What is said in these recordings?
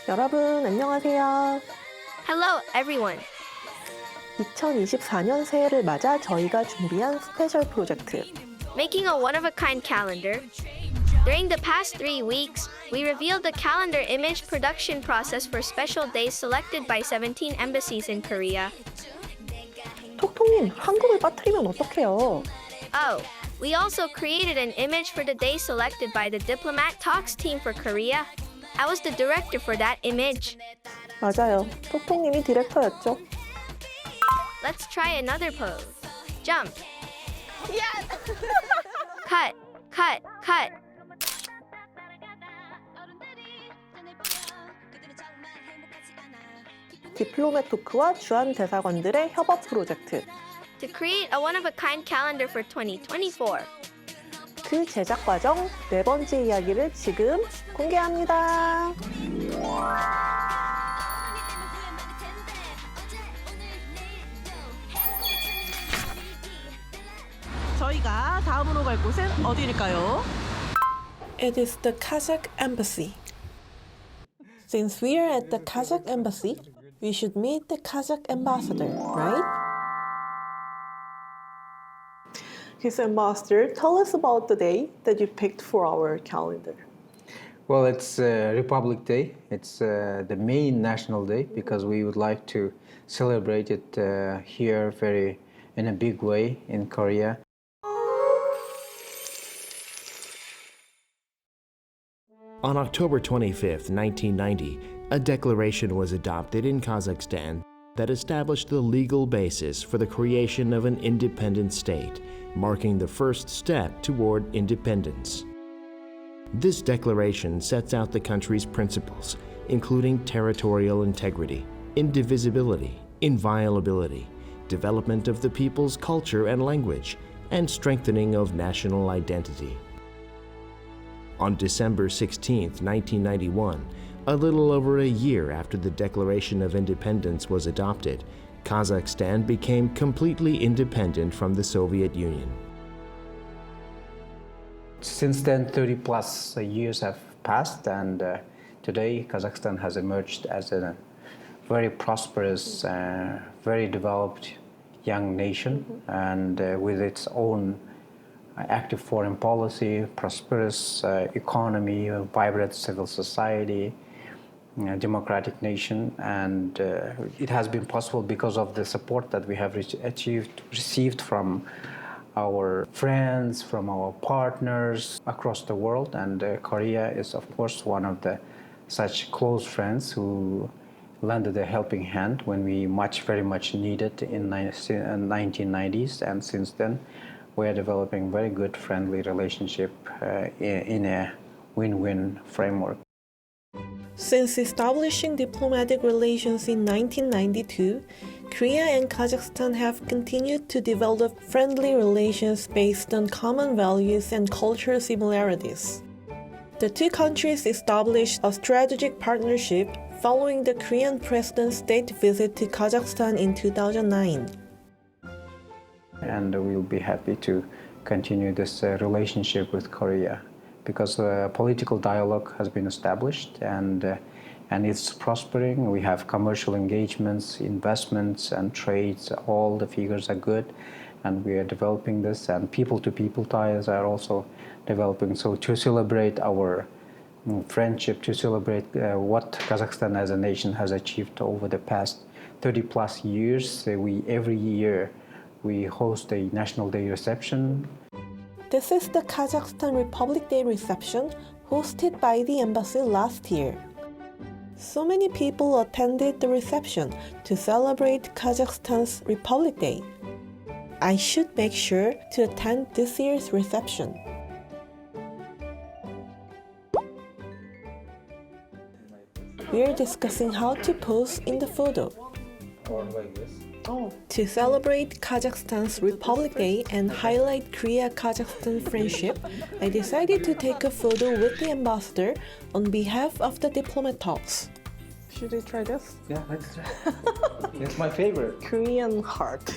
여러분 안녕하세요. Hello, everyone. 2024년 새해를 맞아 저희가 준비한 스페셜 프로젝트. Making a one-of-a-kind calendar. During the past 3 weeks, we revealed the calendar image production process for special days selected by 17 embassies in Korea. 톡톡님, 한국을 빠뜨리면 어떡해요? Oh, we also created an image for the day selected by the Diplomat Talks team for Korea. I was the director for that image. 맞아요. 톡톡님이 디렉터였죠. Let's try another pose. Jump. Yes! Cut, cut, cut. 디플로맷 토크와 주한 대사관들의 협업 프로젝트. To create a one-of-a-kind calendar for 2024. 그 제작 과정 네 번째 이야기를 지금 공개합니다. 저희가 다음으로 갈 곳은 어디일까요? It is the Kazakh Embassy. Since we are at the Kazakh Embassy, we should meet the Kazakh ambassador, right? His ambassador, tell us about the day that you picked for our calendar. Well, it's Republic Day. It's the main national day because we would like to celebrate it here in a big way in Korea. On October 25, 1990, a declaration was adopted in Kazakhstan that established the legal basis for the creation of an independent state, marking the first step toward independence. This declaration sets out the country's principles, including territorial integrity, indivisibility, inviolability, development of the people's culture and language, and strengthening of national identity. On December 16, 1991, a little over a year after the Declaration of Independence was adopted, Kazakhstan became completely independent from the Soviet Union. Since then, 30 plus years have passed, and today Kazakhstan has emerged as a very prosperous, very developed young nation, and with its own active foreign policy, prosperous economy, vibrant civil society, democratic nation, and it has been possible because of the support that we have received from our friends, from our partners across the world, and Korea is of course one of the such close friends who lended a helping hand when we very much needed in 1990s, and since then we are developing very good friendly relationship in a win-win framework. Since establishing diplomatic relations in 1992, Korea and Kazakhstan have continued to develop friendly relations based on common values and cultural similarities. The two countries established a strategic partnership following the Korean president's state visit to Kazakhstan in 2009. And we'll be happy to continue this relationship with Korea because political dialogue has been established and it's prospering. We have commercial engagements, investments and trades. All the figures are good and we are developing this, and people-to-people ties are also developing. So to celebrate our friendship, to celebrate what Kazakhstan as a nation has achieved over the past 30 plus years, every year we host a National Day reception. This is the Kazakhstan Republic Day reception hosted by the embassy last year. So many people attended the reception to celebrate Kazakhstan's Republic Day. I should make sure to attend this year's reception. We are discussing how to pose in the photo. To celebrate Kazakhstan's Republic Day and highlight Korea-Kazakhstan friendship, I decided to take a photo with the ambassador on behalf of the Diplomat Talks. Should we try this? Yeah, let's try. It's my favorite. Korean heart.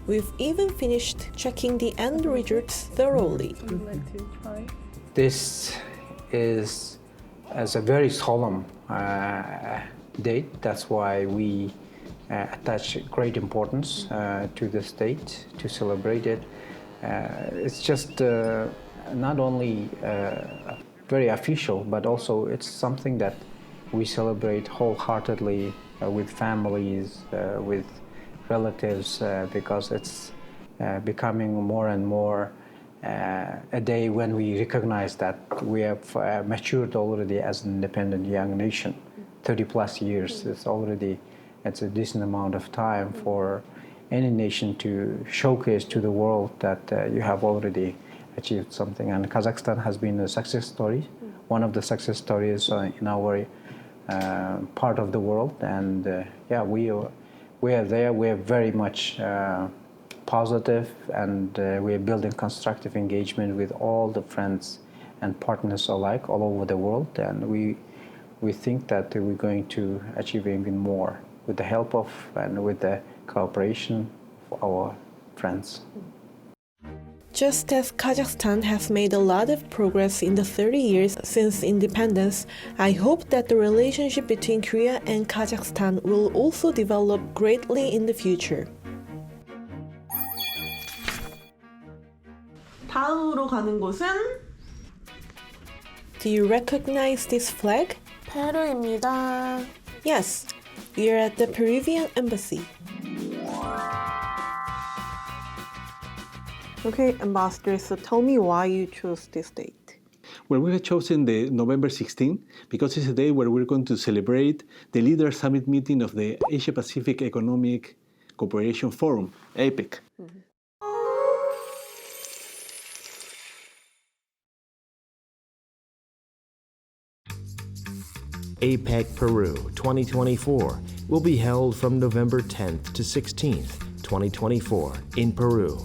We've even finished checking the end results thoroughly. Would you like to try? This is as a very solemn date. That's why we attach great importance to this date, to celebrate it. It's just not only very official, but also it's something that we celebrate wholeheartedly with families, with relatives, because it's becoming more and more a day when we recognize that we have matured already as an independent young nation. 30 plus years, it's a decent amount of time for any nation to showcase to the world that you have already achieved something. And Kazakhstan has been a success story, one of the success stories in our part of the world. And we are there. We are very much positive, and we are building constructive engagement with all the friends and partners alike all over the world. And we think that we're going to achieve even more with the help of and with the cooperation of our friends. Just as Kazakhstan has made a lot of progress in the 30 years since independence, I hope that the relationship between Korea and Kazakhstan will also develop greatly in the future. 다음으로 가는 곳은 Do you recognize this flag? 페루입니다. Yes, we are at the Peruvian Embassy. Okay, Ambassador, so tell me why you chose this date. Well, we have chosen the November 16 because it's a day where we're going to celebrate the Leaders Summit meeting of the Asia-Pacific Economic Cooperation Forum, APEC. APEC Peru 2024 will be held from November 10th to 16th, 2024 in Peru.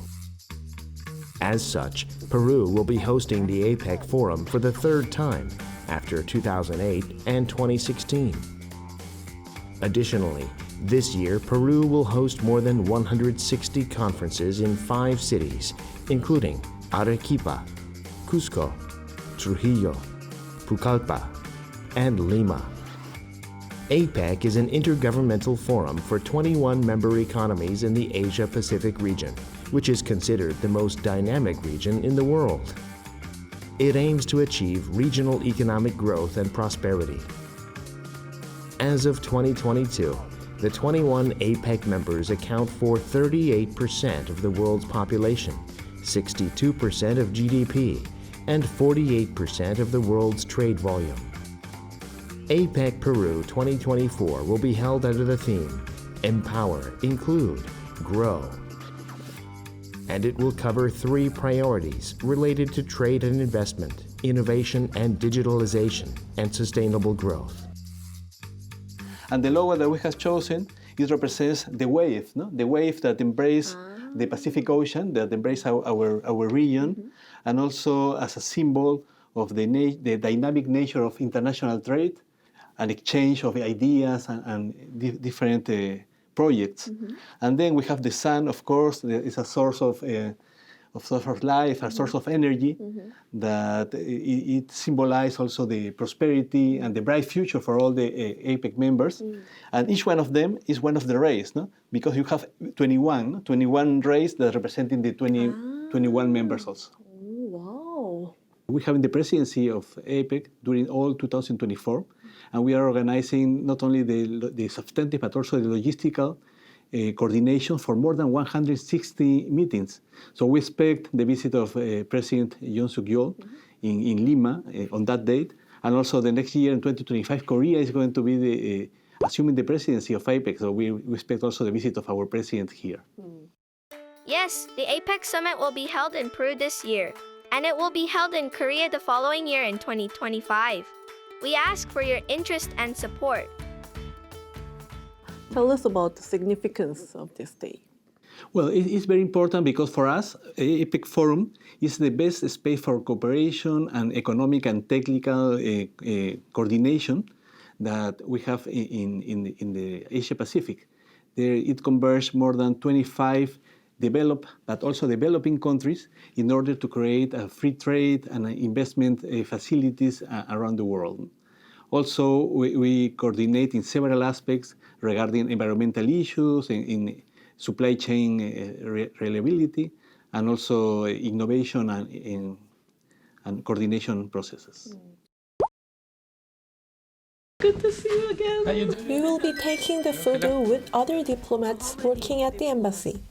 As such, Peru will be hosting the APEC Forum for the third time after 2008 and 2016. Additionally, this year Peru will host more than 160 conferences in 5 cities, including Arequipa, Cusco, Trujillo, Pucallpa, and Lima. APEC is an intergovernmental forum for 21 member economies in the Asia-Pacific region, which is considered the most dynamic region in the world. It aims to achieve regional economic growth and prosperity. As of 2022, the 21 APEC members account for 38% of the world's population, 62% of GDP, and 48% of the world's trade volume. APEC Peru 2024 will be held under the theme Empower, Include, Grow. And it will cover 3 priorities related to trade and investment, innovation and digitalization, and sustainable growth. And the logo that we have chosen, it represents the wave, no? The wave that embraces the Pacific Ocean, that embraces our region, and also as a symbol of the dynamic nature of international trade, an exchange of ideas and different projects. And then we have the sun, of course, that is a source of life, a source of energy, that it symbolizes also the prosperity and the bright future for all the APEC members. And each one of them is one of the rays, no? Because you have 21 rays that representing the 21 members also. Wow. We have the presidency of APEC during all 2024, and we are organizing not only the substantive but also the logistical coordination for more than 160 meetings. So we expect the visit of President Yoon Suk-yeol in Lima on that date, and also the next year in 2025, Korea is going to be assuming the presidency of APEC, so we expect also the visit of our president here. Yes, the APEC Summit will be held in Peru this year, and it will be held in Korea the following year in 2025. We ask for your interest and support. Tell us about the significance of this day. Well, it's very important because for us, APEC Forum is the best space for cooperation and economic and technical coordination that we have in the Asia Pacific. There, it converges more than 25 developed but also developing countries in order to create a free trade and investment facilities around the world. Also, we coordinate in several aspects regarding environmental issues, in supply chain reliability, and also innovation and coordination processes. Good to see you again. We will be taking the photo with other diplomats working at the embassy.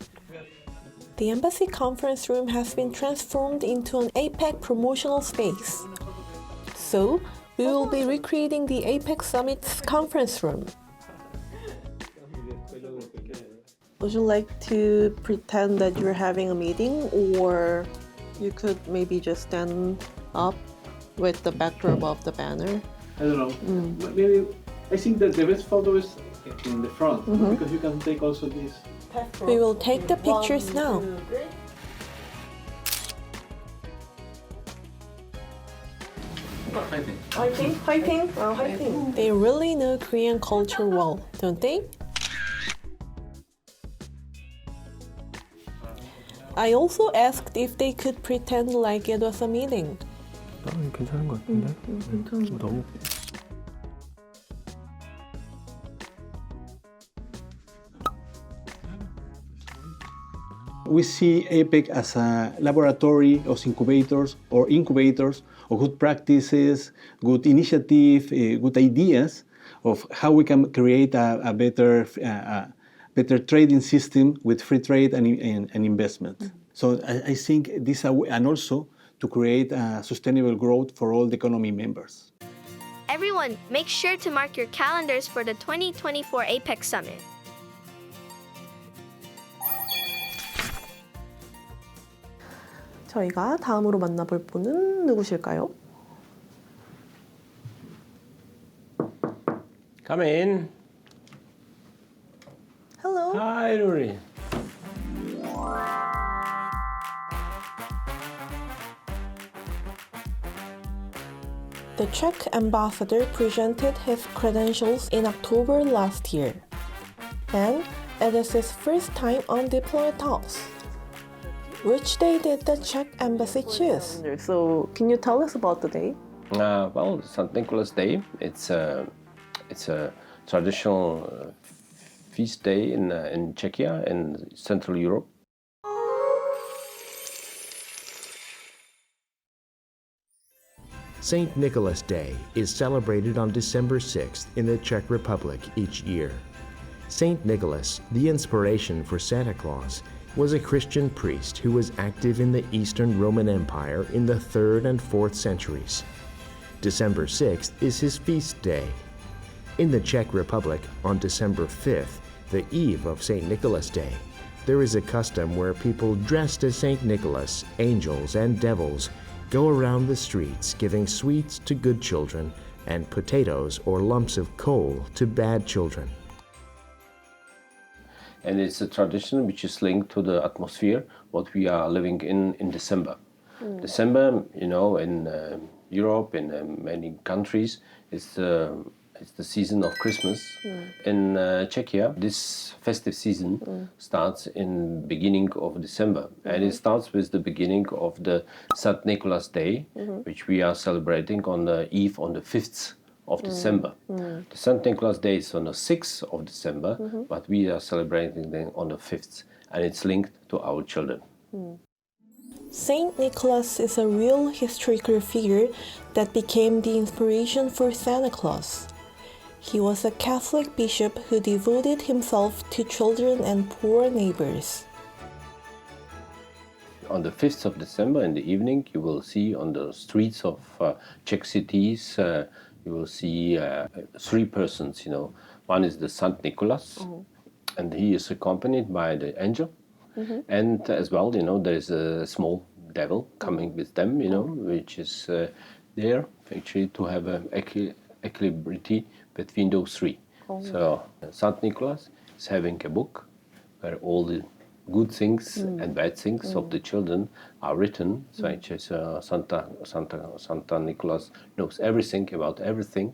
The embassy conference room has been transformed into an APEC promotional space. So, we will be recreating the APEC Summit's conference room. Would you like to pretend that you're having a meeting, or you could maybe just stand up with the backdrop of the banner? I don't know. Maybe I think that the best photo is in the front because you can take also this. We will take the pictures now. Fighting? Fighting? They really know Korean culture well, don't they? I also asked if they could pretend like it was a meeting. 괜찮은 것 같은데? 너무 We see APEC as a laboratory of incubators of good practices, good initiative, good ideas of how we can create a better trading system with free trade and investment. So I think this, and also to create sustainable growth for all the economy members. Everyone, make sure to mark your calendars for the 2024 APEC Summit. 저희가 다음으로 만나볼 분은 누구실까요? Come in. Hello. Hi, Nuri. The Czech ambassador presented his credentials in October last year, and it is his first time on Diplomat Talks. Which day did the Czech embassy choose? So, can you tell us about the day? Well, St. Nicholas Day. It's a traditional feast day in Czechia in Central Europe. St. Nicholas Day is celebrated on December 6th in the Czech Republic each year. St. Nicholas, the inspiration for Santa Claus, was a Christian priest who was active in the Eastern Roman Empire in the 3rd and 4th centuries. December 6th is his feast day. In the Czech Republic, on December 5th, the eve of St. Nicholas Day, there is a custom where people dressed as St. Nicholas, angels, and devils go around the streets giving sweets to good children and potatoes or lumps of coal to bad children. And it's a tradition which is linked to the atmosphere, what we are living in December. December, you know, in Europe, in many countries, it's the season of Christmas. In Czechia, this festive season starts in beginning of December. And it starts with the beginning of the St. Nicholas Day, which we are celebrating on the eve on the 5th of December. The St. Nicholas Day is on the 6th of December, but we are celebrating them on the 5th, and it's linked to our children. Saint Nicholas is a real historical figure that became the inspiration for Santa Claus. He was a Catholic bishop who devoted himself to children and poor neighbors. On the 5th of December in the evening, you will see on the streets of Czech cities, you will see 3 persons, you know. One is the Saint Nicholas, and he is accompanied by the angel. And as well, you know, there is a small devil coming with them, you know, which is there actually to have an equilibrity between those 3. So Saint Nicholas is having a book where all the good things and bad things of the children are written. So actually, Santa Nicholas knows everything about everything.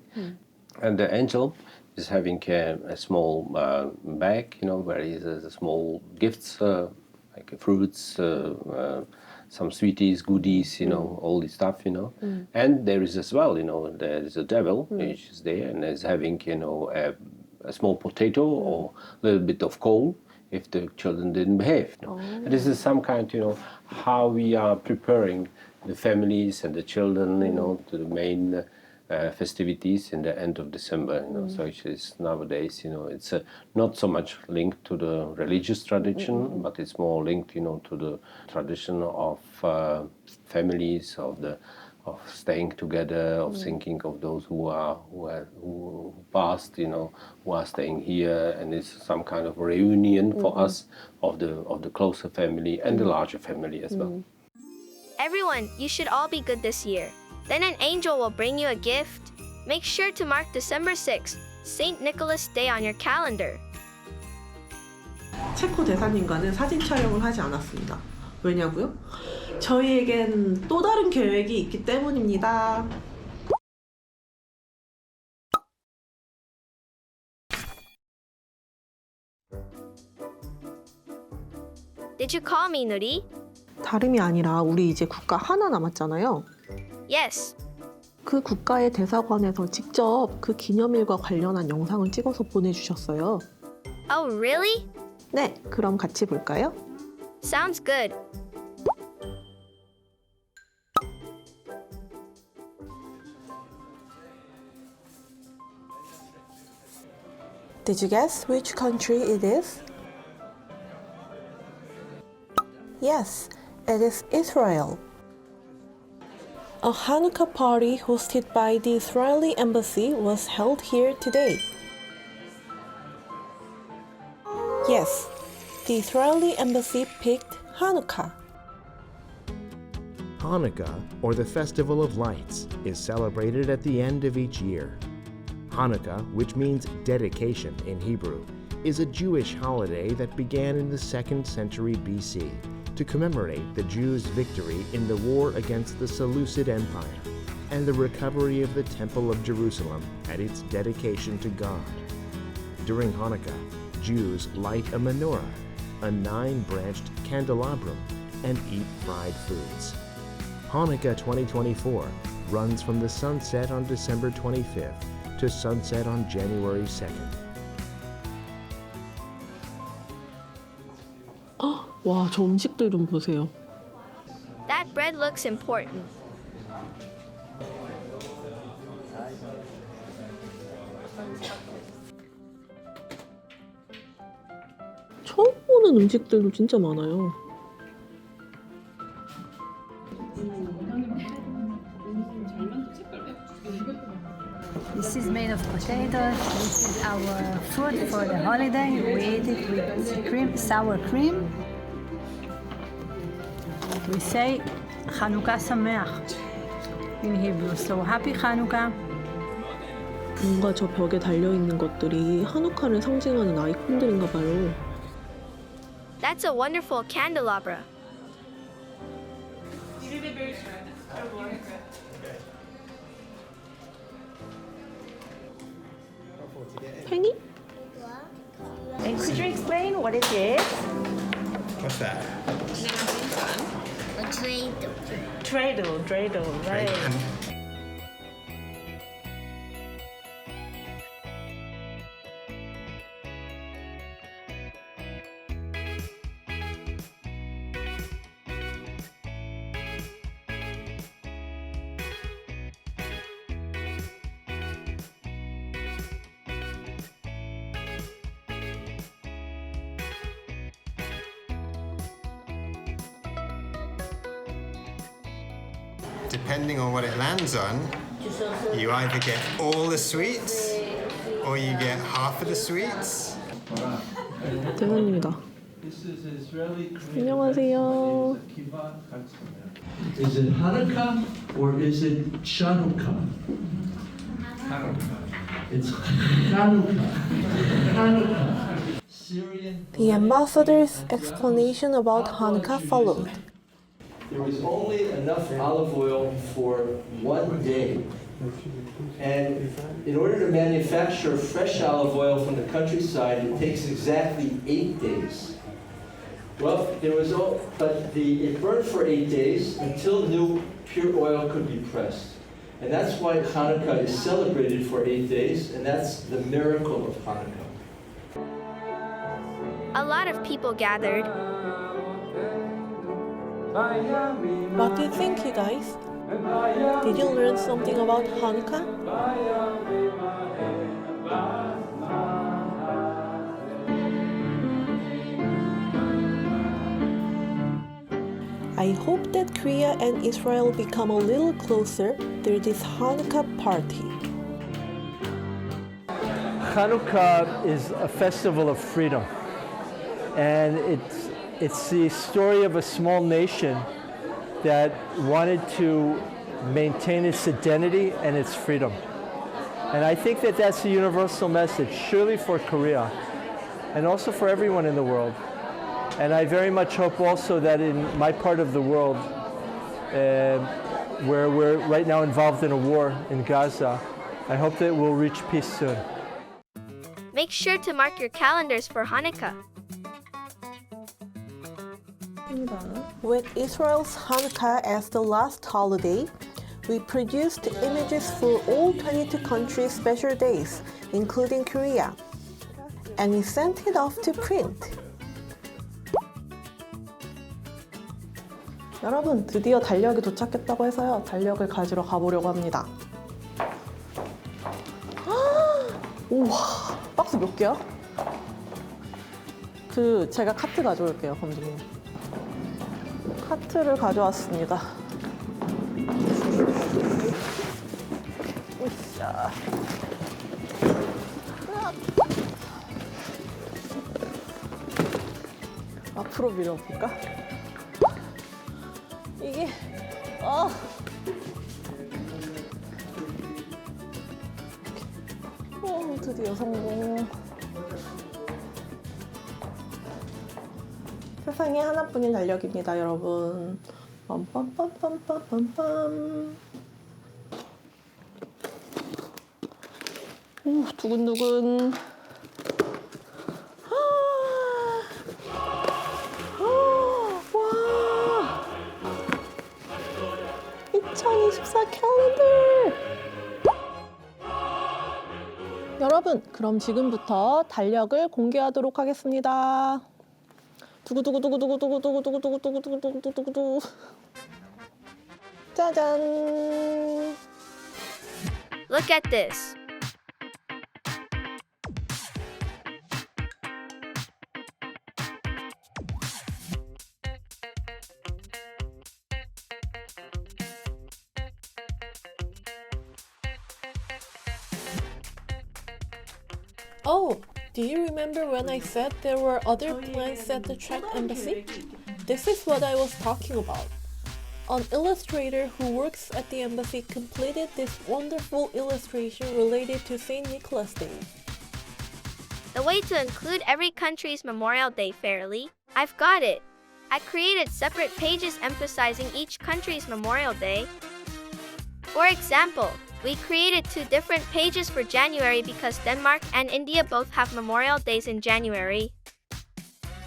And the angel is having a small bag, you know, where he has a small gifts like fruits, some sweeties, goodies, all this stuff, And there is as well, there is a devil which is there and is having, a small potato or a little bit of coal if the children didn't behave. And this is some kind, how we are preparing the families and the children, to the main festivities in the end of December. So it is nowadays, it's not so much linked to the religious tradition, but it's more linked, to the tradition of families, of staying together, of thinking of those who passed, who are staying here, and it's some kind of reunion for us of the closer family and the larger family as well. Everyone, you should all be good this year. Then an angel will bring you a gift. Make sure to mark December 6th, St. Nicholas Day on your calendar. 체코 대사님과는 사진 촬영을 하지 않았습니다. 왜냐고요? 저희에겐 또 다른 계획이 있기 때문입니다. Did you call me, Nuri? 다름이 아니라 우리 이제 국가 하나 남았잖아요. Yes. 그 국가의 대사관에서 직접 그 기념일과 관련한 영상을 찍어서 보내주셨어요. Oh, really? 네, 그럼 같이 볼까요? Sounds good. Did you guess which country it is? Yes, it is Israel. A Hanukkah party hosted by the Israeli embassy was held here today. Yes, the Israeli embassy picked Hanukkah. Hanukkah, or the Festival of Lights, is celebrated at the end of each year. Hanukkah, which means dedication in Hebrew, is a Jewish holiday that began in the 2nd century BC to commemorate the Jews' victory in the war against the Seleucid Empire and the recovery of the Temple of Jerusalem and its dedication to God. During Hanukkah, Jews light a menorah, a 9-branched candelabrum, and eat fried foods. Hanukkah 2024 runs from the sunset on December 25th to sunset on January 2nd. 와, 저 음식들 좀 보세요. That bread looks important. 처음 보는 음식들도 진짜 많아요. This is made of potatoes. This is our food for the holiday. We eat it with cream, sour cream. We say Hanukkah Sameach in Hebrew. So happy Hanukkah. 뭔가 저 벽에 달려있는 것들이 한우카를 상징하는 아이콘들인가 봐요. That's a wonderful candelabra. 팽이? And could you explain what it is? What's that? Dreidel, right? Depending on what it lands on, you either get all the sweets or you get half of the sweets. 대사님이다. 안녕하세요. Is it Hanukkah or is it Chanukah? It's Hanukkah. Hanukkah. Syrian. The ambassador's explanation about Hanukkah followed. There was only enough olive oil for 1 day. And in order to manufacture fresh olive oil from the countryside, it takes exactly 8 days. Well, it burned for 8 days until new pure oil could be pressed. And that's why Hanukkah is celebrated for 8 days, and that's the miracle of Hanukkah. A lot of people gathered. What do you think, you guys? Did you learn something about Hanukkah? I hope that Korea and Israel become a little closer through this Hanukkah party. Hanukkah is a festival of freedom, and it's the story of a small nation that wanted to maintain its identity and its freedom. And I think that that's a universal message, surely for Korea, and also for everyone in the world. And I very much hope also that in my part of the world, where we're right now involved in a war in Gaza, I hope that we'll reach peace soon. Make sure to mark your calendars for Hanukkah. With Israel's Hanukkah as the last holiday, we produced images for all 22 countries' special days, including Korea, and we sent it off to print. 여러분, 드디어 달력이 도착했다고 해서요. 달력을 가지러 가보려고 합니다. 우와, 박스 몇 개야? 제가 카트 가져올게요, 감독님. 카트를 가져왔습니다. 으쌰. 앞으로 밀어볼까? 이게 드디어 성공. 세상에 하나뿐인 달력입니다, 여러분. 빰빰빰빰빰빰빰. 오, 두근두근. 와! 2024 캘린더! 여러분, 그럼 지금부터 달력을 공개하도록 하겠습니다. 두구두구두구두구두구두구두구두구두구두구두구두구. 짜잔! Look at this. Oh, do you remember when I said there were other plans at the Czech Embassy? This is what I was talking about. An illustrator who works at the embassy completed this wonderful illustration related to St. Nicholas Day. The way to include every country's Memorial Day fairly, I've got it. I created separate pages emphasizing each country's Memorial Day. For example, we created 2 different pages for January because Denmark and India both have Memorial Days in January.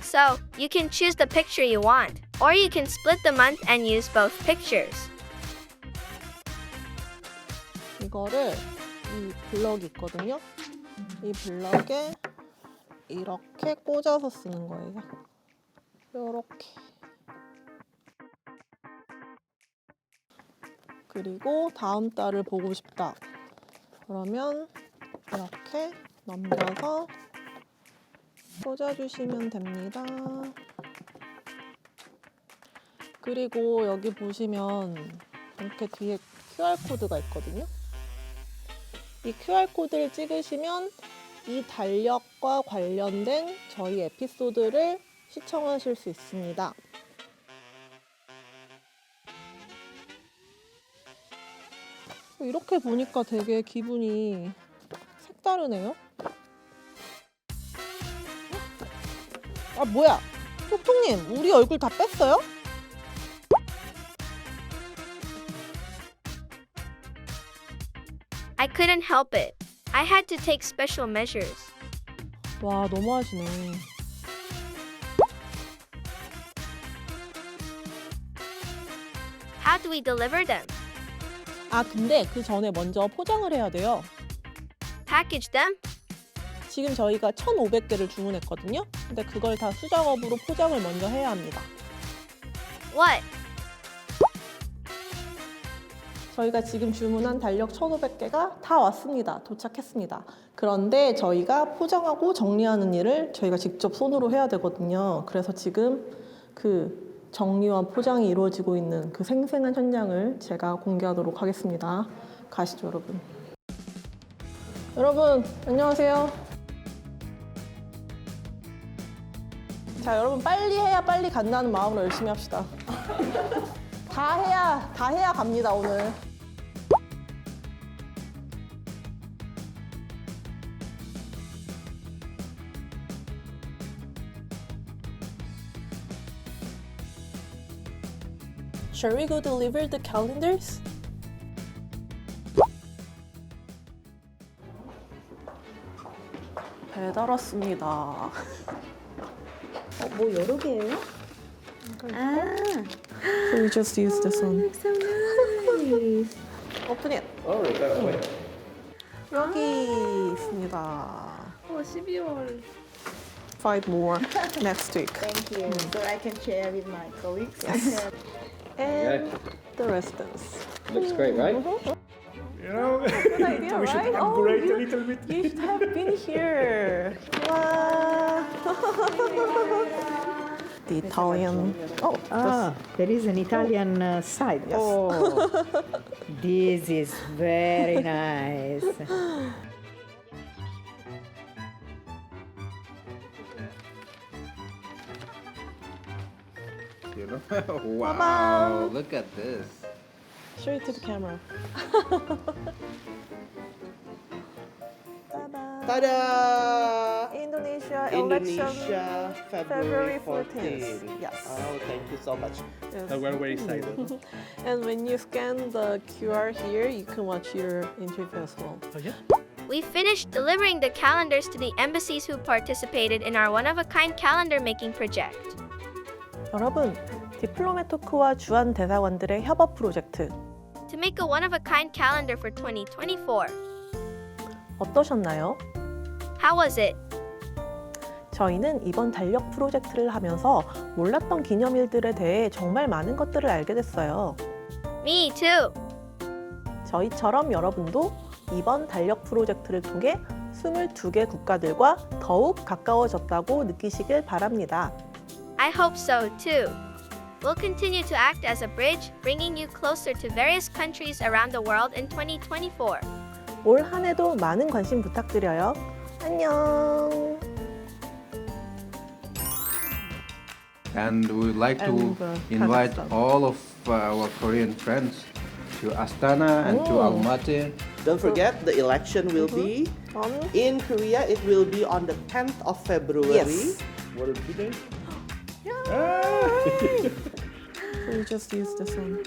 So, you can choose the picture you want, or you can split the month and use both pictures. 이거를 이 블럭이 있거든요. 이 블럭에 이렇게 꽂아서 쓰는 거예요. 이렇게. 그리고 다음 달을 보고 싶다. 그러면 이렇게 넘겨서 꽂아주시면 됩니다. 그리고 여기 보시면 이렇게 뒤에 QR코드가 있거든요. 이 QR코드를 찍으시면 이 달력과 관련된 저희 에피소드를 시청하실 수 있습니다. 이렇게 보니까 되게 기분이 색다르네요. 아, 뭐야? 톡톡님, 우리 얼굴 다 뺐어요? I couldn't help it. I had to take special measures. 와, 너무하시네. How do we deliver them? 아, 근데 그 전에 먼저 포장을 해야 돼요. Package them? 지금 저희가 1,500개를 주문했거든요. 근데 그걸 다 수작업으로 포장을 먼저 해야 합니다. What? 저희가 지금 주문한 달력 1,500개가 다 왔습니다. 도착했습니다. 그런데 저희가 포장하고 정리하는 일을 저희가 직접 손으로 해야 되거든요. 그래서 지금 그 정리와 포장이 이루어지고 있는 그 생생한 현장을 제가 공개하도록 하겠습니다. 가시죠, 여러분. 여러분, 안녕하세요. 자, 여러분 빨리 해야 빨리 간다는 마음으로 열심히 합시다. 다 해야 갑니다, 오늘. Shall we go deliver the calendars? 배달 왔습니다. 뭐 여러 개예요? So we just use this one. So nice. Open it. 여기 있습니다. 12월. 5 more next week. Thank you. So I can share with my colleagues. Yes. And the residents. Looks great, right? You know, good idea, we right? Upgrade a little bit. You should have been here. Wow. The Italian. Oh, There is an Italian side. Yes. Oh, this is very nice. Wow, look at this. Show it to the camera. Ta-da! Indonesia election Indonesia, February 14th. Yes. Oh, thank you so much. Yes. We're very excited. And when you scan the QR here, you can watch your interview as well. Oh, yeah? We finished delivering the calendars to the embassies who participated in our one-of-a-kind calendar making project. 여러분, 디플로맷 토크와 주한 대사관들의 협업 프로젝트 To make a one-of-a-kind calendar for 2024. 어떠셨나요? How was it? 저희는 이번 달력 프로젝트를 하면서 몰랐던 기념일들에 대해 정말 많은 것들을 알게 됐어요. Me too. 저희처럼 여러분도 이번 달력 프로젝트를 통해 22개 국가들과 더욱 가까워졌다고 느끼시길 바랍니다. I hope so too. We'll continue to act as a bridge, bringing you closer to various countries around the world in 2024. 올 한 해도 많은 관심 부탁드려요. 안녕. And we would like to invite Kazakhstan. all of our Korean friends to Astana and to Almaty. Don't forget, the election will be in Korea. It will be on the 10th of February. Yes. What is the date? So we just use this one.